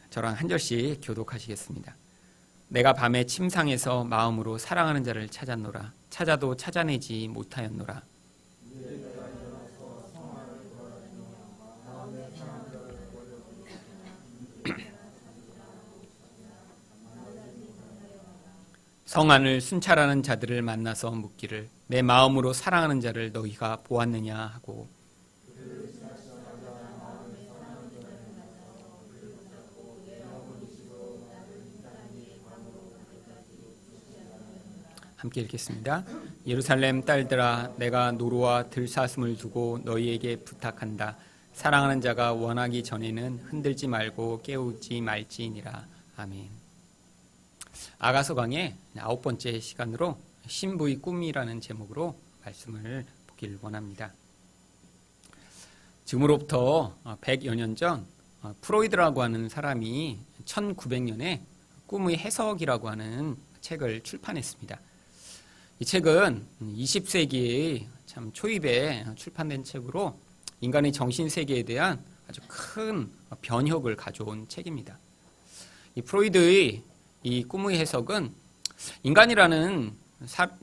저랑 한 절씩 교독하시겠습니다. 내가 밤에 침상에서 마음으로 사랑하는 자를 찾았노라. 찾아도 찾아내지 못하였노라. 성안을 순찰하는 자들을 만나서 묻기를 내 마음으로 사랑하는 자를 너희가 보았느냐 하고, 함께 읽겠습니다. 예루살렘 딸들아, 내가 노루와 들사슴을 두고 너희에게 부탁한다. 사랑하는 자가 원하기 전에는 흔들지 말고 깨우지 말지니라. 아멘. 아가서강의 9번째 시간으로 신부의 꿈이라는 제목으로 말씀을 보길 원합니다. 지금으로부터 100여 년 전 프로이드라고 하는 사람이 1900년에 꿈의 해석이라고 하는 책을 출판했습니다. 이 책은 20세기의 참 초입에 출판된 책으로 인간의 정신세계에 대한 아주 큰 변혁을 가져온 책입니다. 이 프로이드의 이 꿈의 해석은 인간이라는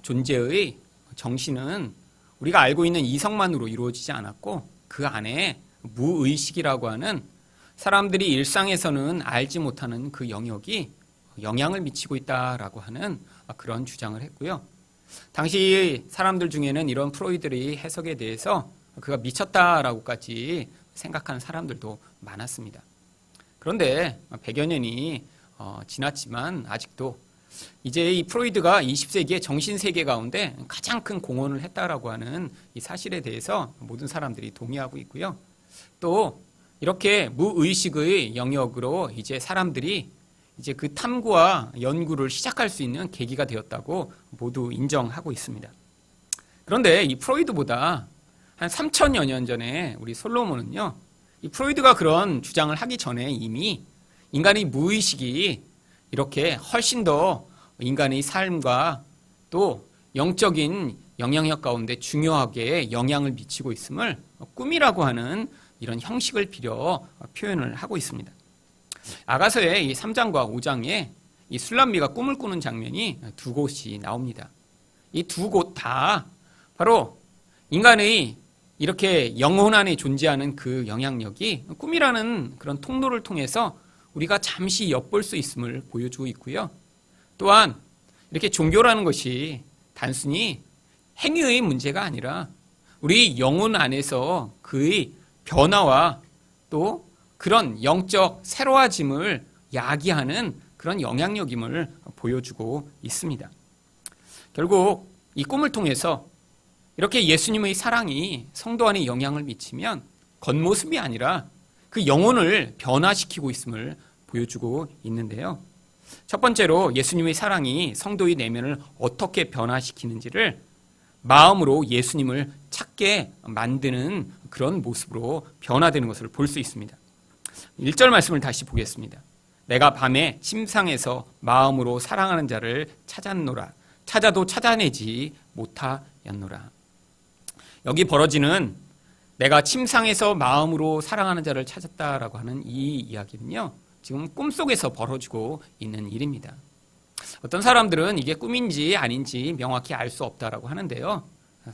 존재의 정신은 우리가 알고 있는 이성만으로 이루어지지 않았고 그 안에 무의식이라고 하는 사람들이 일상에서는 알지 못하는 그 영역이 영향을 미치고 있다라고 하는 그런 주장을 했고요. 당시 사람들 중에는 이런 프로이드의 해석에 대해서 그가 미쳤다라고까지 생각하는 사람들도 많았습니다. 그런데 100여 년이 지났지만 아직도 이제 이 프로이드가 20세기의 정신세계 가운데 가장 큰 공헌을 했다라고 하는 이 사실에 대해서 모든 사람들이 동의하고 있고요. 또 이렇게 무의식의 영역으로 이제 사람들이 이제 그 탐구와 연구를 시작할 수 있는 계기가 되었다고 모두 인정하고 있습니다. 그런데 이 프로이드보다 한 3000여 년 전에 우리 솔로몬은요, 이 프로이드가 그런 주장을 하기 전에 이미 인간의 무의식이 이렇게 훨씬 더 인간의 삶과 또 영적인 영향력 가운데 중요하게 영향을 미치고 있음을 꿈이라고 하는 이런 형식을 빌려 표현을 하고 있습니다. 아가서의 이 3장과 5장에 이 술람미가 꿈을 꾸는 장면이 두 곳이 나옵니다. 이 두 곳 다 바로 인간의 이렇게 영혼 안에 존재하는 그 영향력이 꿈이라는 그런 통로를 통해서 우리가 잠시 엿볼 수 있음을 보여주고 있고요. 또한 이렇게 종교라는 것이 단순히 행위의 문제가 아니라 우리 영혼 안에서 그의 변화와 또 그런 영적 새로워짐을 야기하는 그런 영향력임을 보여주고 있습니다. 결국 이 꿈을 통해서 이렇게 예수님의 사랑이 성도 안에 영향을 미치면 겉모습이 아니라 그 영혼을 변화시키고 있음을 보여주고 있는데요. 첫 번째로 예수님의 사랑이 성도의 내면을 어떻게 변화시키는지를 마음으로 예수님을 찾게 만드는 그런 모습으로 변화되는 것을 볼 수 있습니다. 1절 말씀을 다시 보겠습니다. 내가 밤에 침상에서 마음으로 사랑하는 자를 찾았노라. 찾아도 찾아내지 못하였노라. 여기 벌어지는 내가 침상에서 마음으로 사랑하는 자를 찾았다라고 하는 이 이야기는요, 지금 꿈속에서 벌어지고 있는 일입니다. 어떤 사람들은 이게 꿈인지 아닌지 명확히 알 수 없다라고 하는데요.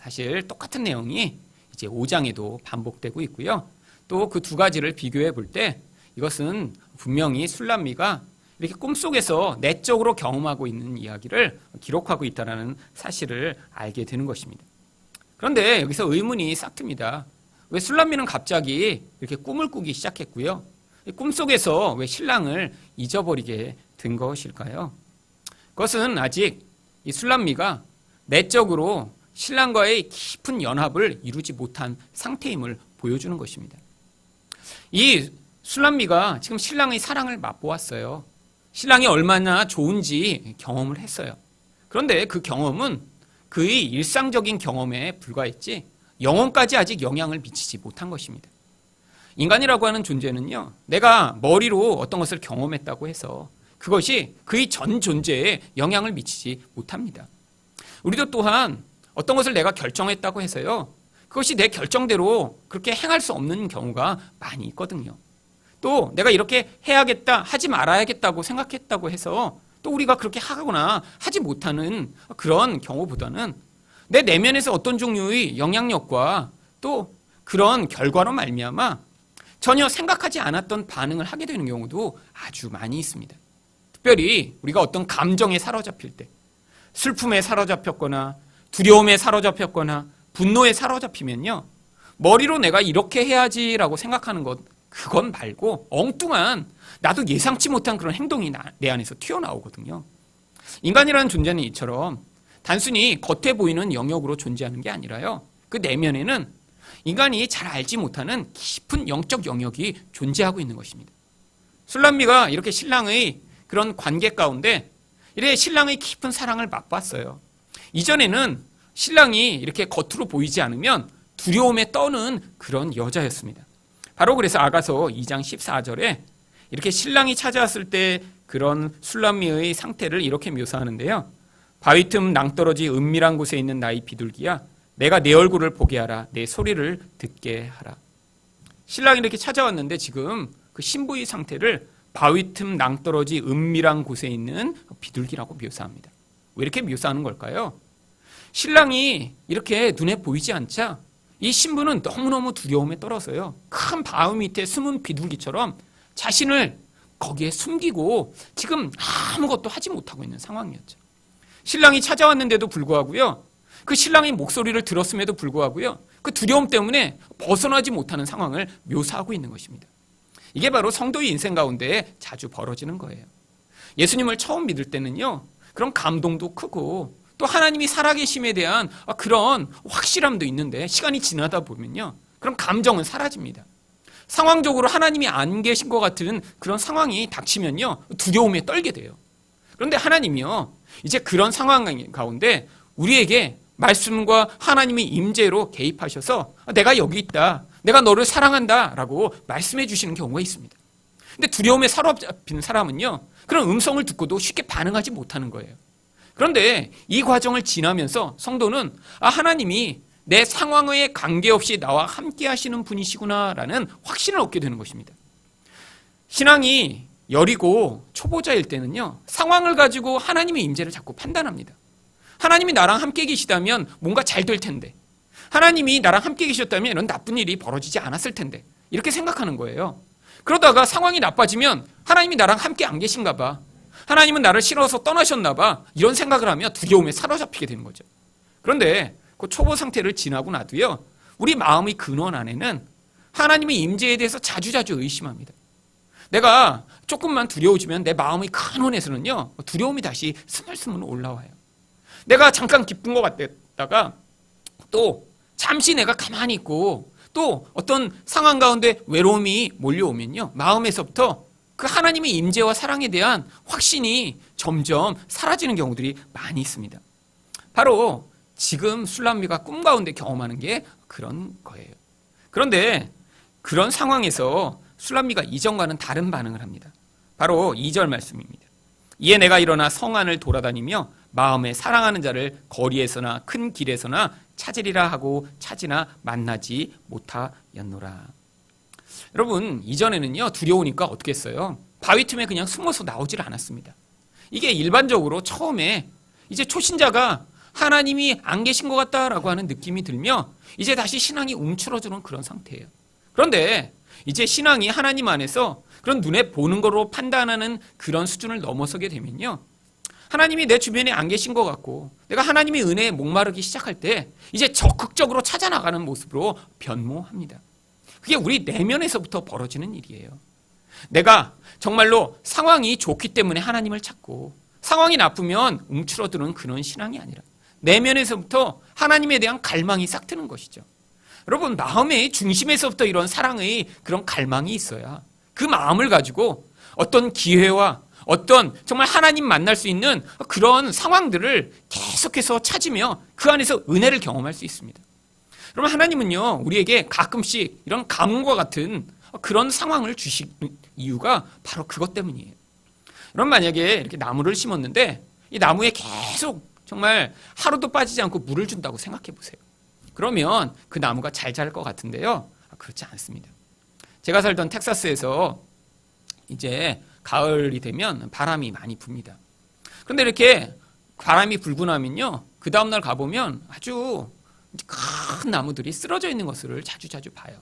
사실 똑같은 내용이 이제 5장에도 반복되고 있고요. 또 그 두 가지를 비교해 볼 때 이것은 분명히 술람미가 이렇게 꿈속에서 내적으로 경험하고 있는 이야기를 기록하고 있다는 사실을 알게 되는 것입니다. 그런데 여기서 의문이 싹 듭니다. 왜 술람미는 갑자기 이렇게 꿈을 꾸기 시작했고요? 꿈속에서 왜 신랑을 잊어버리게 된 것일까요? 그것은 아직 이 술람미가 내적으로 신랑과의 깊은 연합을 이루지 못한 상태임을 보여주는 것입니다. 이 술람미가 지금 신랑의 사랑을 맛보았어요. 신랑이 얼마나 좋은지 경험을 했어요. 그런데 그 경험은 그의 일상적인 경험에 불과했지 영혼까지 아직 영향을 미치지 못한 것입니다. 인간이라고 하는 존재는요, 내가 머리로 어떤 것을 경험했다고 해서 그것이 그의 전 존재에 영향을 미치지 못합니다. 우리도 또한 어떤 것을 내가 결정했다고 해서요, 그것이 내 결정대로 그렇게 행할 수 없는 경우가 많이 있거든요. 또 내가 이렇게 해야겠다, 하지 말아야겠다고 생각했다고 해서 또 우리가 그렇게 하거나 하지 못하는 그런 경우보다는 내 내면에서 어떤 종류의 영향력과 또 그런 결과로 말미암아 전혀 생각하지 않았던 반응을 하게 되는 경우도 아주 많이 있습니다. 특별히 우리가 어떤 감정에 사로잡힐 때, 슬픔에 사로잡혔거나 두려움에 사로잡혔거나 분노에 사로잡히면요, 머리로 내가 이렇게 해야지라고 생각하는 것, 그건 말고 엉뚱한 나도 예상치 못한 그런 행동이 내 안에서 튀어나오거든요. 인간이라는 존재는 이처럼 단순히 겉에 보이는 영역으로 존재하는 게 아니라요, 그 내면에는 인간이 잘 알지 못하는 깊은 영적 영역이 존재하고 있는 것입니다. 술람미가 이렇게 신랑의 그런 관계 가운데 이렇게 신랑의 깊은 사랑을 맛봤어요. 이전에는 신랑이 이렇게 겉으로 보이지 않으면 두려움에 떠는 그런 여자였습니다. 바로 그래서 아가서 2장 14절에 이렇게 신랑이 찾아왔을 때 그런 술람미의 상태를 이렇게 묘사하는데요. 바위 틈 낭떠러지 은밀한 곳에 있는 나의 비둘기야, 내가 내 얼굴을 보게 하라, 내 소리를 듣게 하라. 신랑이 이렇게 찾아왔는데 지금 그 신부의 상태를 바위 틈 낭떠러지 은밀한 곳에 있는 비둘기라고 묘사합니다. 왜 이렇게 묘사하는 걸까요? 신랑이 이렇게 눈에 보이지 않자 이 신부는 너무너무 두려움에 떨어서요, 큰 바위 밑에 숨은 비둘기처럼 자신을 거기에 숨기고 지금 아무것도 하지 못하고 있는 상황이었죠. 신랑이 찾아왔는데도 불구하고요, 그 신랑의 목소리를 들었음에도 불구하고요, 그 두려움 때문에 벗어나지 못하는 상황을 묘사하고 있는 것입니다. 이게 바로 성도의 인생 가운데 자주 벌어지는 거예요. 예수님을 처음 믿을 때는요, 그런 감동도 크고 또 하나님이 살아계심에 대한 그런 확실함도 있는데 시간이 지나다 보면요, 그런 감정은 사라집니다. 상황적으로 하나님이 안 계신 것 같은 그런 상황이 닥치면요, 두려움에 떨게 돼요. 그런데 하나님이요, 이제 그런 상황 가운데 우리에게 말씀과 하나님의 임재로 개입하셔서 내가 여기 있다, 내가 너를 사랑한다 라고 말씀해 주시는 경우가 있습니다. 근데 두려움에 사로잡힌 사람은요, 그런 음성을 듣고도 쉽게 반응하지 못하는 거예요. 그런데 이 과정을 지나면서 성도는 하나님이 내 상황에 관계없이 나와 함께 하시는 분이시구나 라는 확신을 얻게 되는 것입니다. 신앙이 여리고 초보자일 때는요, 상황을 가지고 하나님의 임재를 자꾸 판단합니다. 하나님이 나랑 함께 계시다면 뭔가 잘 될 텐데, 하나님이 나랑 함께 계셨다면 이런 나쁜 일이 벌어지지 않았을 텐데, 이렇게 생각하는 거예요. 그러다가 상황이 나빠지면 하나님이 나랑 함께 안 계신가 봐, 하나님은 나를 싫어서 떠나셨나 봐, 이런 생각을 하며 두려움에 사로잡히게 되는 거죠. 그런데 그 초보 상태를 지나고 나도요, 우리 마음의 근원 안에는 하나님의 임재에 대해서 자주자주 의심합니다. 내가 조금만 두려워지면 내 마음의 근원에서는요, 두려움이 다시 스물스물 올라와요. 내가 잠깐 기쁜 것 같다가 또 잠시 내가 가만히 있고 또 어떤 상황 가운데 외로움이 몰려오면요, 마음에서부터 그 하나님의 임재와 사랑에 대한 확신이 점점 사라지는 경우들이 많이 있습니다. 바로 지금 술람미가 꿈 가운데 경험하는 게 그런 거예요. 그런데 그런 상황에서 술람미가 이전과는 다른 반응을 합니다. 바로 2절 말씀입니다. 이에 내가 일어나 성 안을 돌아다니며 마음에 사랑하는 자를 거리에서나 큰 길에서나 찾으리라 하고 찾으나 만나지 못하였노라. 여러분, 이전에는요, 두려우니까 어떻게 했어요? 바위 틈에 그냥 숨어서 나오질 않았습니다. 이게 일반적으로 처음에 이제 초신자가 하나님이 안 계신 것 같다라고 하는 느낌이 들며 이제 다시 신앙이 움츠러드는 그런 상태예요. 그런데 이제 신앙이 하나님 안에서 그런 눈에 보는 거로 판단하는 그런 수준을 넘어서게 되면요, 하나님이 내 주변에 안 계신 것 같고 내가 하나님의 은혜에 목마르기 시작할 때 이제 적극적으로 찾아나가는 모습으로 변모합니다. 그게 우리 내면에서부터 벌어지는 일이에요. 내가 정말로 상황이 좋기 때문에 하나님을 찾고 상황이 나쁘면 움츠러드는 그런 신앙이 아니라 내면에서부터 하나님에 대한 갈망이 싹 트는 것이죠. 여러분, 마음의 중심에서부터 이런 사랑의 그런 갈망이 있어야 그 마음을 가지고 어떤 기회와 어떤 정말 하나님 만날 수 있는 그런 상황들을 계속해서 찾으며 그 안에서 은혜를 경험할 수 있습니다. 여러분, 하나님은요, 우리에게 가끔씩 이런 가뭄과 같은 그런 상황을 주시는 이유가 바로 그것 때문이에요. 여러분, 만약에 이렇게 나무를 심었는데 이 나무에 계속 정말 하루도 빠지지 않고 물을 준다고 생각해 보세요. 그러면 그 나무가 잘 자랄 것 같은데요, 그렇지 않습니다. 제가 살던 텍사스에서 이제 가을이 되면 바람이 많이 붑니다. 그런데 이렇게 바람이 불고 나면요, 그 다음날 가보면 아주 큰 나무들이 쓰러져 있는 것을 자주 봐요.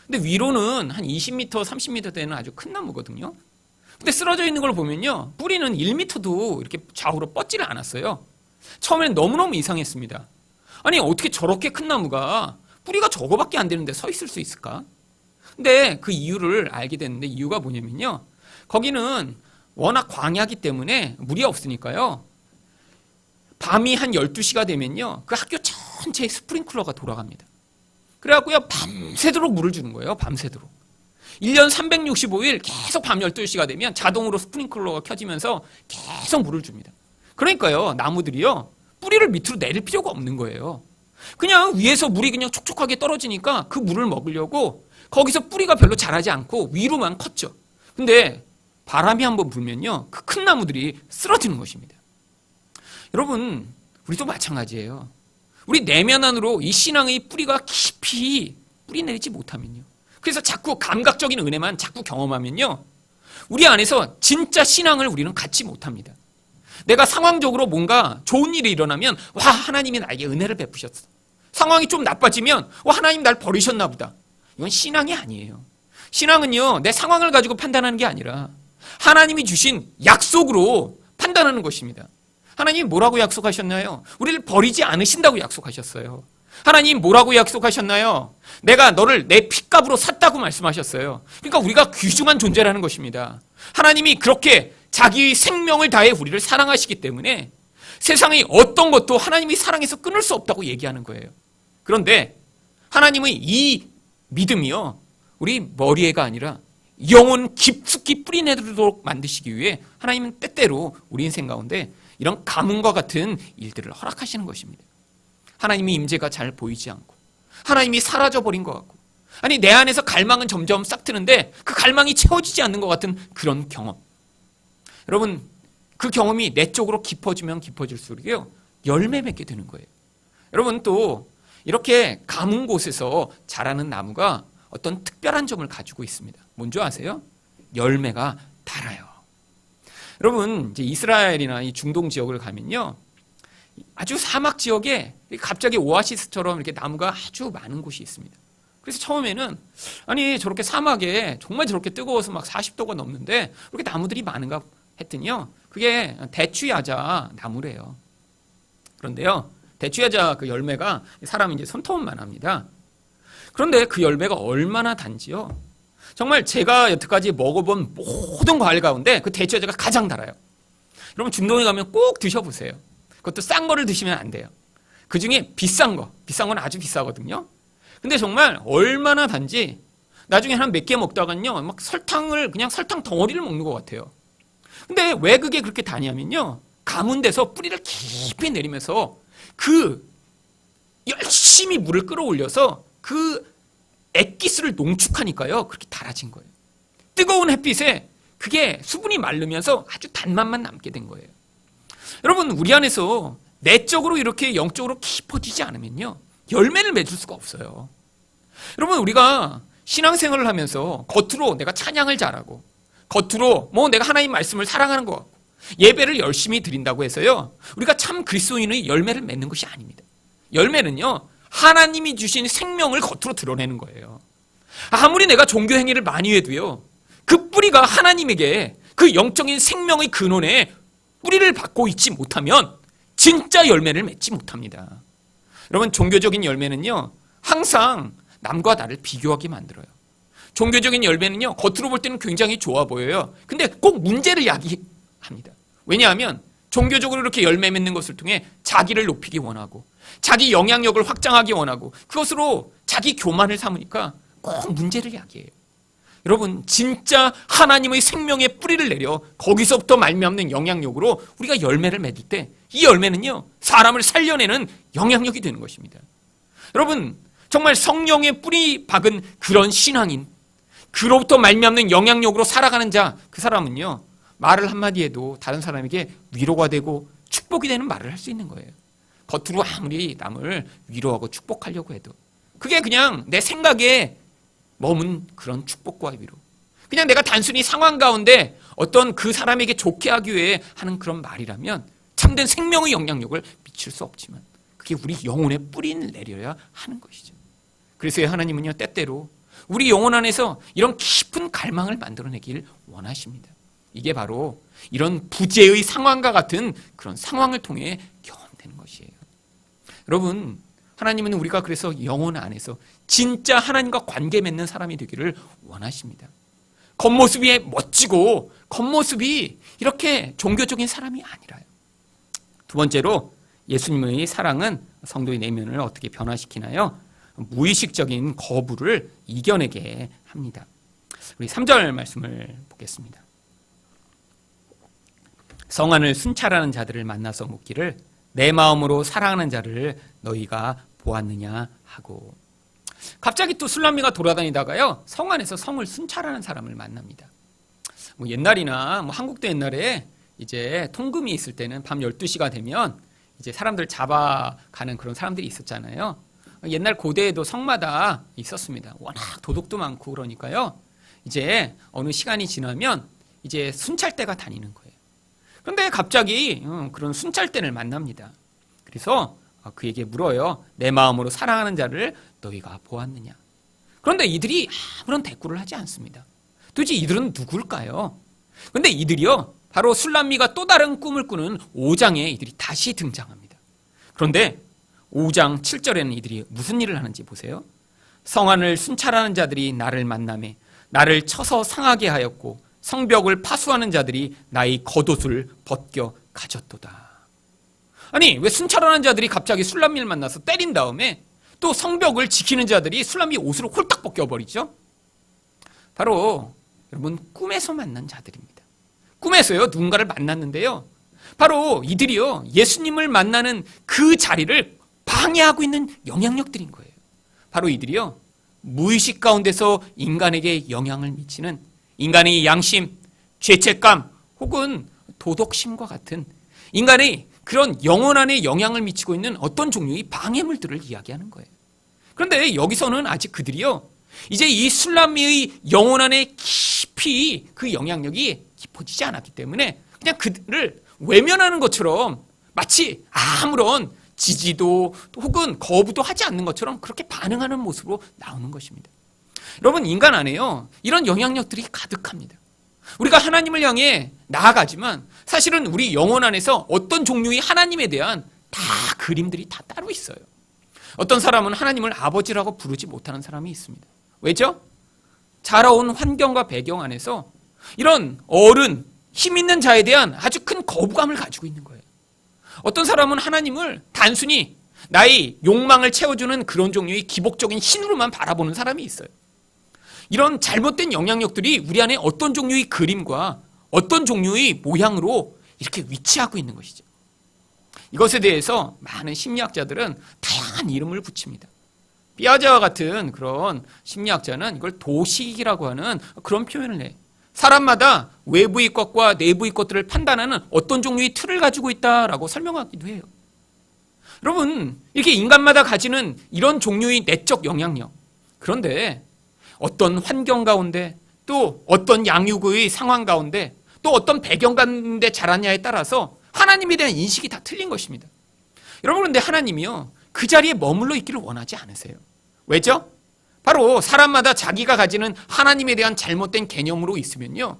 근데 위로는 한 20m, 30m 되는 아주 큰 나무거든요. 근데 쓰러져 있는 걸 보면요, 뿌리는 1m도 이렇게 좌우로 뻗지를 않았어요. 처음에는 너무너무 이상했습니다. 아니, 어떻게 저렇게 큰 나무가 뿌리가 저거밖에 안 되는데 서 있을 수 있을까? 근데 그 이유를 알게 됐는데, 이유가 뭐냐면요, 거기는 워낙 광야기 때문에 물이 없으니까요, 밤이 한 12시가 되면요, 그 학교 전체에 스프링클러가 돌아갑니다. 그래갖고요, 밤새도록 물을 주는 거예요. 밤새도록. 1년 365일 계속 밤 12시가 되면 자동으로 스프링클러가 켜지면서 계속 물을 줍니다. 그러니까요, 나무들이요, 뿌리를 밑으로 내릴 필요가 없는 거예요. 그냥 위에서 물이 그냥 촉촉하게 떨어지니까 그 물을 먹으려고 거기서 뿌리가 별로 자라지 않고 위로만 컸죠. 근데 바람이 한번 불면요, 그 큰 나무들이 쓰러지는 것입니다. 여러분, 우리도 마찬가지예요. 우리 내면 안으로 이 신앙의 뿌리가 깊이 뿌리 내리지 못하면요, 그래서 자꾸 감각적인 은혜만 자꾸 경험하면요, 우리 안에서 진짜 신앙을 우리는 갖지 못합니다. 내가 상황적으로 뭔가 좋은 일이 일어나면, 와, 하나님이 나에게 은혜를 베푸셨어. 상황이 좀 나빠지면, 와, 하나님 날 버리셨나 보다. 이건 신앙이 아니에요. 신앙은요, 내 상황을 가지고 판단하는 게 아니라 하나님이 주신 약속으로 판단하는 것입니다. 하나님 뭐라고 약속하셨나요? 우리를 버리지 않으신다고 약속하셨어요. 하나님 뭐라고 약속하셨나요? 내가 너를 내 핏값으로 샀다고 말씀하셨어요. 그러니까 우리가 귀중한 존재라는 것입니다. 하나님이 그렇게 자기 생명을 다해 우리를 사랑하시기 때문에 세상의 어떤 것도 하나님이 사랑해서 끊을 수 없다고 얘기하는 거예요. 그런데 하나님의 이 믿음이요, 우리 머리에가 아니라 영혼 깊숙이 뿌리내도록 만드시기 위해 하나님은 때때로 우리 인생 가운데 이런 가뭄과 같은 일들을 허락하시는 것입니다. 하나님의 임재가 잘 보이지 않고, 하나님이 사라져버린 것 같고, 아니, 내 안에서 갈망은 점점 싹트는데 그 갈망이 채워지지 않는 것 같은 그런 경험. 여러분, 그 경험이 내 쪽으로 깊어지면 깊어질수록요, 열매 맺게 되는 거예요. 여러분, 또 이렇게 가뭄 곳에서 자라는 나무가 어떤 특별한 점을 가지고 있습니다. 뭔지 아세요? 열매가 달아요. 여러분, 이제 이스라엘이나 이 중동 지역을 가면요, 아주 사막 지역에 갑자기 오아시스처럼 이렇게 나무가 아주 많은 곳이 있습니다. 그래서 처음에는, 아니, 저렇게 사막에 정말 저렇게 뜨거워서 막 40도가 넘는데 이렇게 나무들이 많은가 했더니요, 그게 대추야자 나무래요. 그런데요, 대추야자 그 열매가 사람이 이제 손톱만 합니다. 그런데 그 열매가 얼마나 단지요? 정말 제가 여태까지 먹어본 모든 과일 가운데 그 대추야자가 가장 달아요. 여러분, 중동에 가면 꼭 드셔보세요. 그것도 싼 거를 드시면 안 돼요. 그 중에 비싼 건 아주 비싸거든요. 근데 정말 얼마나 단지, 나중에 한 몇 개 먹다가는요, 막 그냥 설탕 덩어리를 먹는 것 같아요. 근데 왜 그게 그렇게 다냐면요, 가문돼서 뿌리를 깊이 내리면서 그 열심히 물을 끌어올려서 그 액기스를 농축하니까요, 그렇게 달아진 거예요. 뜨거운 햇빛에 그게 수분이 마르면서 아주 단맛만 남게 된 거예요. 여러분, 우리 안에서 내적으로 이렇게 영적으로 깊어지지 않으면요, 열매를 맺을 수가 없어요. 여러분, 우리가 신앙생활을 하면서 겉으로 내가 찬양을 잘하고, 겉으로 뭐 내가 하나님 말씀을 사랑하는 것 같고, 예배를 열심히 드린다고 해서요, 우리가 참 그리스도인의 열매를 맺는 것이 아닙니다. 열매는요, 하나님이 주신 생명을 겉으로 드러내는 거예요. 아무리 내가 종교 행위를 많이 해도요, 그 뿌리가 하나님에게 그 영적인 생명의 근원에 뿌리를 받고 있지 못하면 진짜 열매를 맺지 못합니다. 여러분, 종교적인 열매는요, 항상 남과 나를 비교하게 만들어요. 종교적인 열매는요, 겉으로 볼 때는 굉장히 좋아 보여요. 근데 꼭 문제를 야기합니다. 왜냐하면 종교적으로 이렇게 열매 맺는 것을 통해 자기를 높이기 원하고, 자기 영향력을 확장하기 원하고, 그것으로 자기 교만을 삼으니까 꼭 문제를 야기해요. 여러분, 진짜 하나님의 생명의 뿌리를 내려 거기서부터 말미암는 영향력으로 우리가 열매를 맺을 때, 이 열매는요, 사람을 살려내는 영향력이 되는 것입니다. 여러분, 정말 성령의 뿌리 박은 그런 신앙인, 그로부터 말미암는 영향력으로 살아가는 자, 그 사람은요, 말을 한마디 해도 다른 사람에게 위로가 되고 축복이 되는 말을 할 수 있는 거예요. 겉으로 아무리 남을 위로하고 축복하려고 해도 그게 그냥 내 생각에 머문 그런 축복과 위로, 그냥 내가 단순히 상황 가운데 어떤 그 사람에게 좋게 하기 위해 하는 그런 말이라면 참된 생명의 영향력을 미칠 수 없지만 그게 우리 영혼에 뿌리를 내려야 하는 것이죠. 그래서 하나님은요, 때때로 우리 영혼 안에서 이런 깊은 갈망을 만들어내길 원하십니다. 이게 바로 이런 부재의 상황과 같은 그런 상황을 통해 경험되는 것이에요. 여러분, 하나님은 우리가 그래서 영혼 안에서 진짜 하나님과 관계 맺는 사람이 되기를 원하십니다. 겉모습이 멋지고 겉모습이 이렇게 종교적인 사람이 아니라요. 두 번째로 예수님의 사랑은 성도의 내면을 어떻게 변화시키나요? 무의식적인 거부를 이겨내게 합니다. 우리 3절 말씀을 보겠습니다. 성안을 순찰하는 자들을 만나서 묻기를 내 마음으로 사랑하는 자를 너희가 보았느냐 하고. 갑자기 또 술람미가 돌아다니다가요, 성 안에서 성을 순찰하는 사람을 만납니다. 옛날이나 한국도 옛날에 이제 통금이 있을 때는 밤 12시가 되면 이제 사람들 잡아가는 그런 사람들이 있었잖아요. 옛날 고대에도 성마다 있었습니다. 워낙 도둑도 많고 그러니까요. 이제 어느 시간이 지나면 이제 순찰대가 다니는 거예요. 그런데 갑자기 그런 순찰대를 만납니다. 그래서 그에게 물어요. 내 마음으로 사랑하는 자를 너희가 보았느냐. 그런데 이들이 아무런 대꾸를 하지 않습니다. 도대체 이들은 누굴까요? 그런데 이들이요, 바로 술람미가 또 다른 꿈을 꾸는 5장에 이들이 다시 등장합니다. 그런데 5장 7절에는 이들이 무슨 일을 하는지 보세요. 성안을 순찰하는 자들이 나를 만나매 나를 쳐서 상하게 하였고 성벽을 파수하는 자들이 나의 겉옷을 벗겨 가졌도다. 아니, 왜 순찰하는 자들이 갑자기 술람미를 만나서 때린 다음에 또 성벽을 지키는 자들이 술람미 옷을 홀딱 벗겨버리죠? 바로 여러분, 꿈에서 만난 자들입니다. 꿈에서요, 누군가를 만났는데요, 바로 이들이요, 예수님을 만나는 그 자리를 방해하고 있는 영향력들인 거예요. 바로 이들이요, 무의식 가운데서 인간에게 영향을 미치는 인간의 양심, 죄책감 혹은 도덕심과 같은 인간의 그런 영혼 안에 영향을 미치고 있는 어떤 종류의 방해물들을 이야기하는 거예요. 그런데 여기서는 아직 그들이요, 이제 이 술람미의 영혼 안에 깊이 그 영향력이 깊어지지 않았기 때문에 그냥 그들을 외면하는 것처럼 마치 아무런 지지도 혹은 거부도 하지 않는 것처럼 그렇게 반응하는 모습으로 나오는 것입니다. 여러분, 인간 안에요, 이런 영향력들이 가득합니다. 우리가 하나님을 향해 나아가지만 사실은 우리 영혼 안에서 어떤 종류의 하나님에 대한 다 그림들이 다 따로 있어요. 어떤 사람은 하나님을 아버지라고 부르지 못하는 사람이 있습니다. 왜죠? 자라온 환경과 배경 안에서 이런 어른, 힘 있는 자에 대한 아주 큰 거부감을 가지고 있는 거예요. 어떤 사람은 하나님을 단순히 나의 욕망을 채워주는 그런 종류의 기복적인 신으로만 바라보는 사람이 있어요. 이런 잘못된 영향력들이 우리 안에 어떤 종류의 그림과 어떤 종류의 모양으로 이렇게 위치하고 있는 것이죠. 이것에 대해서 많은 심리학자들은 다양한 이름을 붙입니다. 피아제와 같은 그런 심리학자는 이걸 도식이라고 하는 그런 표현을 해요. 사람마다 외부의 것과 내부의 것들을 판단하는 어떤 종류의 틀을 가지고 있다라고 설명하기도 해요. 여러분, 이렇게 인간마다 가지는 이런 종류의 내적 영향력, 그런데 어떤 환경 가운데 또 어떤 양육의 상황 가운데 또 어떤 배경 가운데 자랐냐에 따라서 하나님에 대한 인식이 다 틀린 것입니다. 여러분, 그런데 하나님이요, 그 자리에 머물러 있기를 원하지 않으세요. 왜죠? 바로 사람마다 자기가 가지는 하나님에 대한 잘못된 개념으로 있으면요,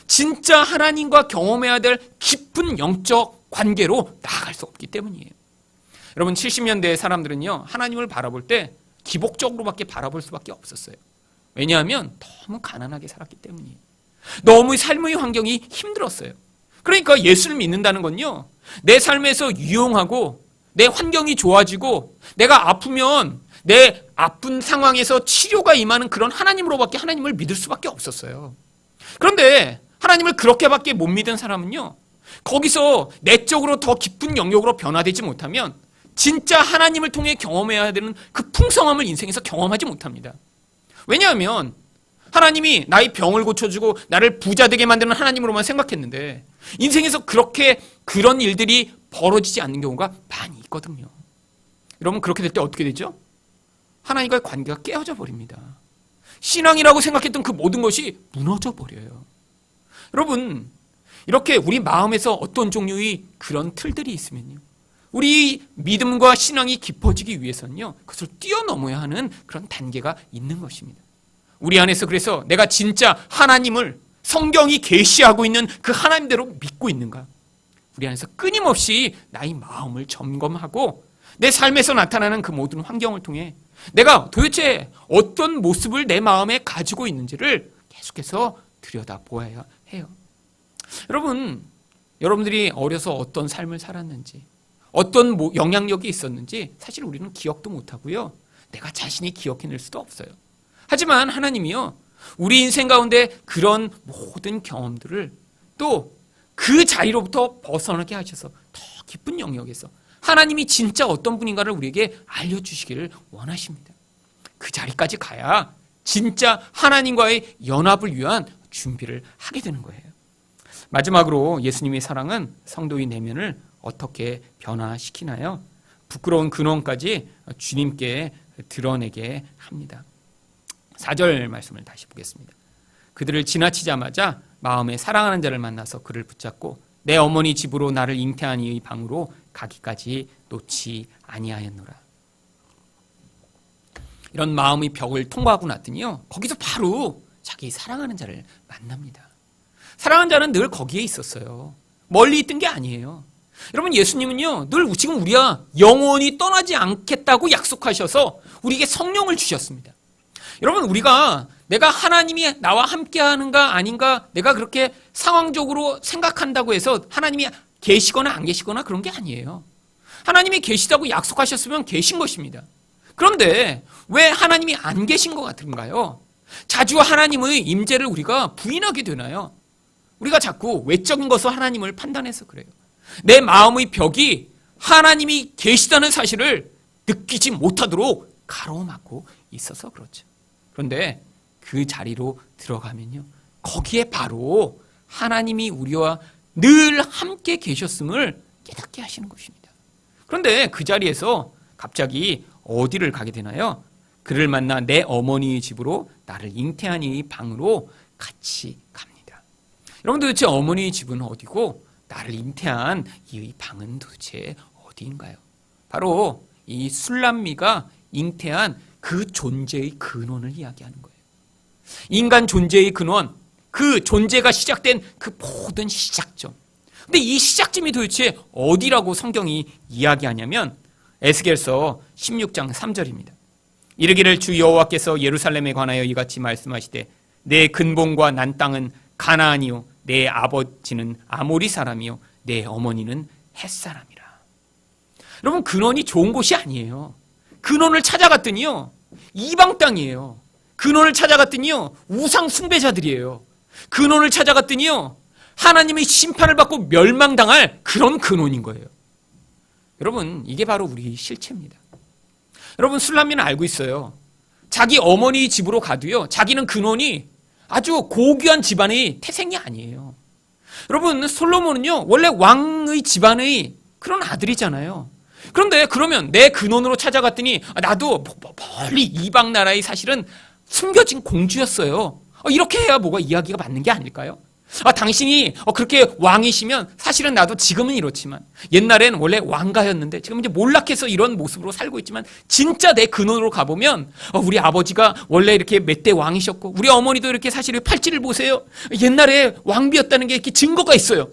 진짜 하나님과 경험해야 될 깊은 영적 관계로 나아갈 수 없기 때문이에요. 여러분, 70년대 사람들은요, 하나님을 바라볼 때 기복적으로밖에 바라볼 수밖에 없었어요. 왜냐하면 너무 가난하게 살았기 때문이에요. 너무 삶의 환경이 힘들었어요. 그러니까 예수를 믿는다는 건요, 내 삶에서 유용하고 내 환경이 좋아지고 내가 아프면 내 아픈 상황에서 치료가 임하는 그런 하나님으로밖에 하나님을 믿을 수밖에 없었어요. 그런데 하나님을 그렇게밖에 못 믿은 사람은요, 거기서 내적으로 더 깊은 영역으로 변화되지 못하면 진짜 하나님을 통해 경험해야 되는 그 풍성함을 인생에서 경험하지 못합니다. 왜냐하면 하나님이 나의 병을 고쳐주고 나를 부자 되게 만드는 하나님으로만 생각했는데 인생에서 그렇게 그런 일들이 벌어지지 않는 경우가 많이 있거든요. 여러분, 그렇게 될 때 어떻게 되죠? 하나님과의 관계가 깨어져 버립니다. 신앙이라고 생각했던 그 모든 것이 무너져 버려요. 여러분, 이렇게 우리 마음에서 어떤 종류의 그런 틀들이 있으면요, 우리 믿음과 신앙이 깊어지기 위해서는요, 그것을 뛰어넘어야 하는 그런 단계가 있는 것입니다. 우리 안에서 그래서 내가 진짜 하나님을, 성경이 계시하고 있는 그 하나님대로 믿고 있는가? 우리 안에서 끊임없이 나의 마음을 점검하고 내 삶에서 나타나는 그 모든 환경을 통해 내가 도대체 어떤 모습을 내 마음에 가지고 있는지를 계속해서 들여다보아야 해요. 여러분, 여러분들이 어려서 어떤 삶을 살았는지, 어떤 영향력이 있었는지 사실 우리는 기억도 못하고요, 내가 자신이 기억해낼 수도 없어요. 하지만 하나님이요, 우리 인생 가운데 그런 모든 경험들을 또 그 자리로부터 벗어나게 하셔서 더 깊은 영역에서 하나님이 진짜 어떤 분인가를 우리에게 알려주시기를 원하십니다. 그 자리까지 가야 진짜 하나님과의 연합을 위한 준비를 하게 되는 거예요. 마지막으로 예수님의 사랑은 성도의 내면을 어떻게 변화시키나요? 부끄러운 근원까지 주님께 드러내게 합니다. 4절 말씀을 다시 보겠습니다. 그들을 지나치자마자 마음에 사랑하는 자를 만나서 그를 붙잡고 내 어머니 집으로 나를 잉태한 이의 방으로 가기까지 놓지 아니하였노라. 이런 마음의 벽을 통과하고 났더니요, 거기서 바로 자기 사랑하는 자를 만납니다. 사랑하는 자는 늘 거기에 있었어요. 멀리 있던 게 아니에요. 여러분, 예수님은요, 늘 지금 우리가 영원히 떠나지 않겠다고 약속하셔서 우리에게 성령을 주셨습니다. 여러분, 우리가 내가 하나님이 나와 함께 하는가 아닌가 내가 그렇게 상황적으로 생각한다고 해서 하나님이 계시거나 안 계시거나 그런 게 아니에요. 하나님이 계시다고 약속하셨으면 계신 것입니다. 그런데 왜 하나님이 안 계신 것 같은가요? 자주 하나님의 임재를 우리가 부인하게 되나요? 우리가 자꾸 외적인 것으로 하나님을 판단해서 그래요. 내 마음의 벽이 하나님이 계시다는 사실을 느끼지 못하도록 가로막고 있어서 그렇죠. 그런데 그 자리로 들어가면요, 거기에 바로 하나님이 우리와 늘 함께 계셨음을 깨닫게 하시는 것입니다. 그런데 그 자리에서 갑자기 어디를 가게 되나요? 그를 만나 내 어머니의 집으로 나를 잉태한 이 방으로 같이 갑니다. 여러분, 도대체 어머니의 집은 어디고 나를 잉태한 이 방은 도대체 어디인가요? 바로 이 술람미가 잉태한 그 존재의 근원을 이야기하는 거예요. 인간 존재의 근원, 그 존재가 시작된 그 모든 시작점. 근데 이 시작점이 도대체 어디라고 성경이 이야기하냐면 에스겔서 16장 3절입니다. 이르기를 주 여호와께서 예루살렘에 관하여 이같이 말씀하시되 내 근본과 난 땅은 가나안이요 내 아버지는 아모리 사람이요 내 어머니는 햇사람이라. 여러분, 근원이 좋은 곳이 아니에요. 근원을 찾아갔더니요, 이방 땅이에요. 근원을 찾아갔더니요, 우상 숭배자들이에요. 근원을 찾아갔더니요, 하나님의 심판을 받고 멸망당할 그런 근원인 거예요. 여러분, 이게 바로 우리 실체입니다. 여러분, 술람미는 알고 있어요. 자기 어머니 집으로 가도요, 자기는 근원이 아주 고귀한 집안의 태생이 아니에요. 여러분, 솔로몬은요, 원래 왕의 집안의 그런 아들이잖아요. 그런데 그러면 내 근원으로 찾아갔더니 나도 멀리 이방 나라의 사실은 숨겨진 공주였어요. 이렇게 해야 뭐가 이야기가 맞는 게 아닐까요? 당신이 그렇게 왕이시면 사실은 나도 지금은 이렇지만 옛날엔 원래 왕가였는데 지금 이제 몰락해서 이런 모습으로 살고 있지만 진짜 내 근원으로 가보면 우리 아버지가 원래 이렇게 몇 대 왕이셨고 우리 어머니도 이렇게 사실 팔찌를 보세요. 옛날에 왕비였다는 게 이렇게 증거가 있어요.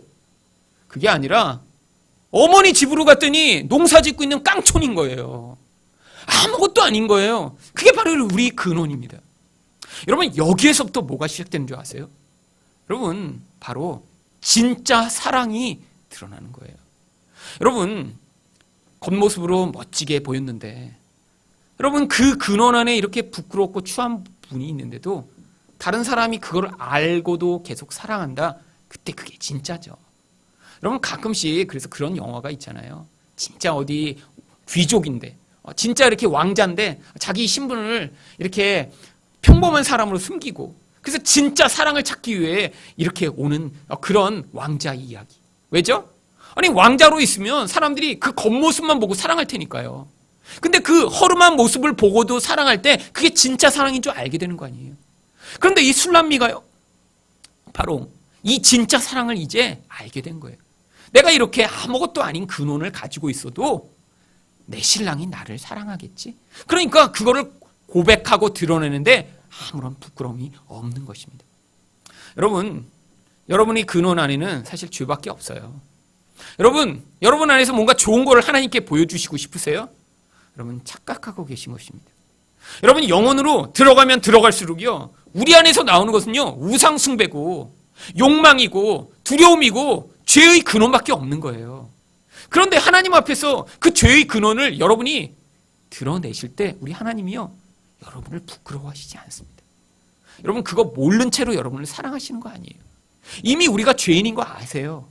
그게 아니라 어머니 집으로 갔더니 농사 짓고 있는 깡촌인 거예요. 아무것도 아닌 거예요. 그게 바로 우리 근원입니다. 여러분, 여기에서부터 뭐가 시작되는 줄 아세요? 여러분, 바로 진짜 사랑이 드러나는 거예요. 여러분, 겉모습으로 멋지게 보였는데 여러분, 그 근원 안에 이렇게 부끄럽고 추한 분이 있는데도 다른 사람이 그걸 알고도 계속 사랑한다. 그때 그게 진짜죠. 여러분, 가끔씩 그래서 그런 영화가 있잖아요. 진짜 어디 귀족인데 진짜 이렇게 왕자인데 자기 신분을 이렇게 평범한 사람으로 숨기고 그래서 진짜 사랑을 찾기 위해 이렇게 오는 그런 왕자의 이야기. 왜죠? 아니, 왕자로 있으면 사람들이 그 겉모습만 보고 사랑할 테니까요. 근데 그 허름한 모습을 보고도 사랑할 때 그게 진짜 사랑인 줄 알게 되는 거 아니에요. 그런데 이 술람미가요, 바로 이 진짜 사랑을 이제 알게 된 거예요. 내가 이렇게 아무것도 아닌 근원을 가지고 있어도 내 신랑이 나를 사랑하겠지. 그러니까 그거를 고백하고 드러내는데 아무런 부끄러움이 없는 것입니다. 여러분이 근원 안에는 사실 죄밖에 없어요. 여러분 안에서 뭔가 좋은 거를 하나님께 보여주시고 싶으세요? 여러분 착각하고 계신 것입니다. 여러분 영혼으로 들어가면 들어갈수록요, 우리 안에서 나오는 것은요, 우상 숭배고 욕망이고 두려움이고 죄의 근원밖에 없는 거예요. 그런데 하나님 앞에서 그 죄의 근원을 여러분이 드러내실 때 우리 하나님이요, 여러분을 부끄러워하시지 않습니다. 여러분 그거 모른 채로 여러분을 사랑하시는 거 아니에요. 이미 우리가 죄인인 거 아세요.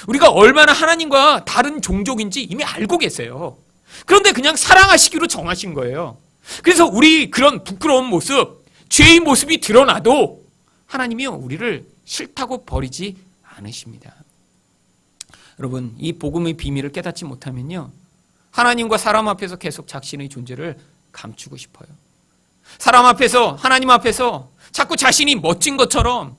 우리가 얼마나 하나님과 다른 종족인지 이미 알고 계세요. 그런데 그냥 사랑하시기로 정하신 거예요. 그래서 우리 그런 부끄러운 모습, 죄의 모습이 드러나도 하나님이요, 우리를 싫다고 버리지 않으십니다. 여러분 이 복음의 비밀을 깨닫지 못하면요, 하나님과 사람 앞에서 계속 자신의 존재를 감추고 싶어요. 사람 앞에서, 하나님 앞에서 자꾸 자신이 멋진 것처럼,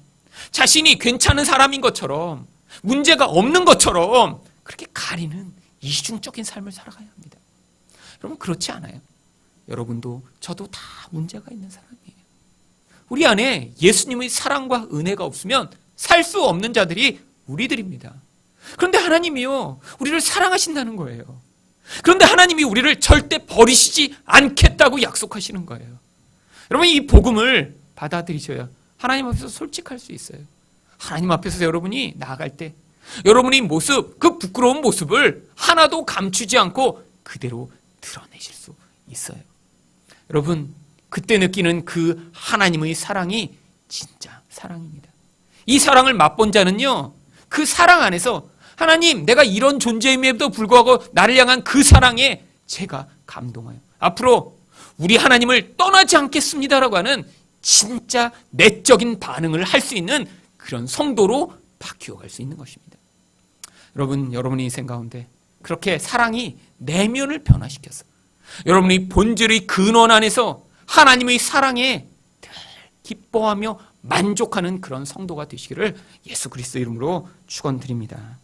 자신이 괜찮은 사람인 것처럼, 문제가 없는 것처럼 그렇게 가리는 이중적인 삶을 살아가야 합니다. 여러분 그렇지 않아요. 여러분도 저도 다 문제가 있는 사람이에요. 우리 안에 예수님의 사랑과 은혜가 없으면 살 수 없는 자들이 우리들입니다. 그런데 하나님이요, 우리를 사랑하신다는 거예요. 그런데 하나님이 우리를 절대 버리시지 않겠다고 약속하시는 거예요. 여러분 이 복음을 받아들이셔야 하나님 앞에서 솔직할 수 있어요. 하나님 앞에서 여러분이 나아갈 때 여러분의 모습, 그 부끄러운 모습을 하나도 감추지 않고 그대로 드러내실 수 있어요. 여러분 그때 느끼는 그 하나님의 사랑이 진짜 사랑입니다. 이 사랑을 맛본 자는요, 그 사랑 안에서 하나님, 내가 이런 존재임에도 불구하고 나를 향한 그 사랑에 제가 감동해요. 앞으로 우리 하나님을 떠나지 않겠습니다라고 하는 진짜 내적인 반응을 할 수 있는 그런 성도로 바뀌어갈 수 있는 것입니다. 여러분의 인생 가운데 그렇게 사랑이 내면을 변화시켜서 여러분의 본질의 근원 안에서 하나님의 사랑에 늘 기뻐하며 만족하는 그런 성도가 되시기를 예수 그리스도 이름으로 축원드립니다.